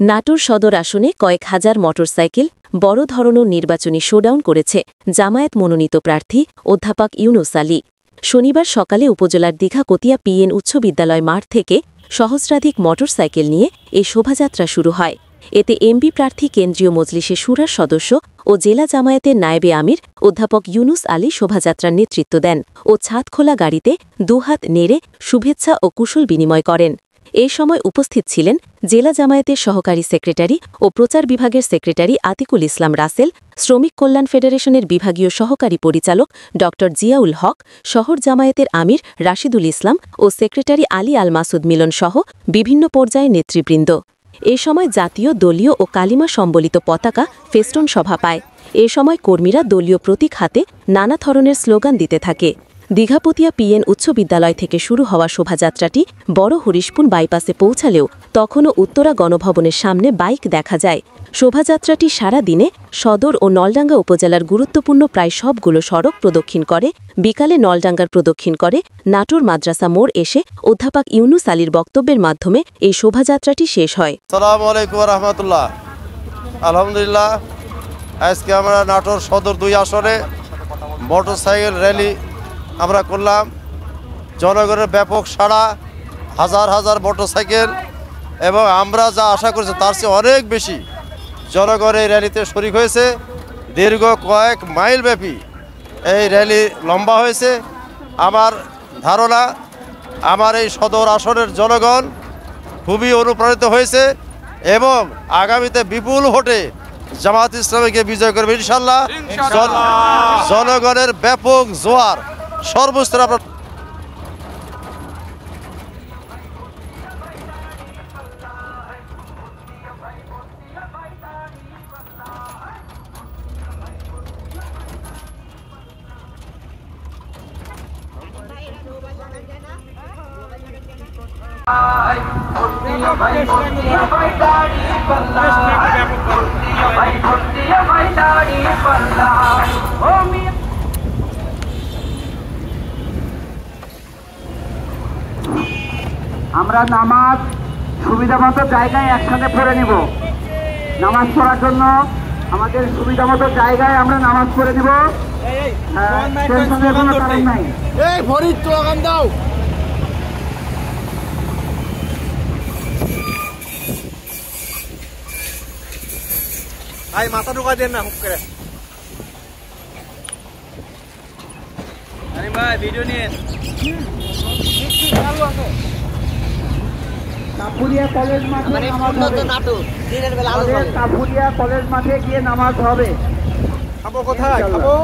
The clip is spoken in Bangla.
নাটোর সদর আসনে কয়েক হাজার মোটরসাইকেল বড় ধরনের নির্বাচনী শোডাউন করেছে জামায়াত মনোনীত প্রার্থী অধ্যাপক ইউনুস আলী। শনিবার সকালে উপজেলার দীঘা-কতিয়া পিএন উচ্চ বিদ্যালয় মাঠ থেকে সহস্রাধিক মোটরসাইকেল নিয়ে এই শোভাযাত্রা শুরু হয়। এতে এমপি প্রার্থী কেন্দ্রীয় মজলিসে শুরার সদস্য ও জেলা জামায়াতের নায়েবে আমির অধ্যাপক ইউনুস আলী শোভাযাত্রার নেতৃত্ব দেন ও ছাদখোলা গাড়িতে দুহাত নেড়ে শুভেচ্ছা ও কুশল বিনিময় করেন। এই সময় উপস্থিত ছিলেন জেলা জামায়াতের সহকারী সেক্রেটারি ও প্রচার বিভাগের সেক্রেটারি আতিকুল ইসলাম রাসেল, শ্রমিক কল্যাণ ফেডারেশনের বিভাগীয় সহকারী পরিচালক ড জিয়াউল হক, শহর জামায়াতের আমির রাশিদুল ইসলাম ও সেক্রেটারি আলী আল মাসুদ মিলন সহ বিভিন্ন পর্যায়ে নেতৃবৃন্দ। এ সময় জাতীয়, দলীয় ও কালিমা সম্বলিত পতাকা ফেস্টুন সভা পায়। এ সময় কর্মীরা দলীয় প্রতীক হাতে নানা ধরনের স্লোগান দিতে থাকে। দীঘাপতিয়া পিএন উচ্চ বিদ্যালয় থেকে শুরু হওয়া শোভাযাত্রাটি বড় হরিশপুর বাইপাসে পৌঁছালেও তখনও উত্তরা গণভবনের সামনে বাইক দেখা যায়। শোভাযাত্রাটি সারা দিনে সদর ও নলডাঙ্গা উপজেলার গুরুত্বপূর্ণ প্রায় সবগুলো সড়ক প্রদক্ষিণ করে। বিকালে নলডাঙ্গার প্রদক্ষিণ করে নাটোর মাদ্রাসা মোড় এসে অধ্যাপক ইউনুস আলীর বক্তব্যের মাধ্যমে এই শোভাযাত্রাটি শেষ হয়। আসসালামু আলাইকুম ওয়া রাহমাতুল্লাহ। আলহামদুলিল্লাহ, আজকে আমরা নাটোর সদর 2 আসনে মোটরসাইকেল র্যালি আমরা করলাম। জনগণের ব্যাপক সাড়া, হাজার হাজার মোটরসাইকেল, এবং আমরা যা আশা করছি তার চেয়ে অনেক বেশি জনগণ এই র্যালিতে শরিক হয়েছে। দীর্ঘ কয়েক মাইল ব্যাপী এই র্যালি লম্বা হয়েছে। আমার ধারণা আমার এই সদর আসনের জনগণ খুবই অনুপ্রাণিত হয়েছে এবং আগামীতে বিপুল ভোটে জামায়াত ইসলামীকে বিজয় করবে ইনশাআল্লাহ। জনগণের ব্যাপক জোয়ার সর্বস্তরে আমরা নামাজ সুবিধা মতো জায়গায় একসাথে পড়ে নিব। নামাজ পড়ার জন্য আমাদের সুবিধা মতো জায়গায় আমরা নামাজ পড়ে নিব। টেনশনের কোনো কারণ নাই। এই ফরিদ তো আগাম দাও। আই মাথা ঢুকা দেন না হুক করে। আরে ভাই ভিডিও নিন। কাপুরিয়া কলেজ মাঠে নামাজ হবে। কাপুরিয়া কলেজ মাঠে গিয়ে নামাজ হবে। খাবো কোথায়? খাবো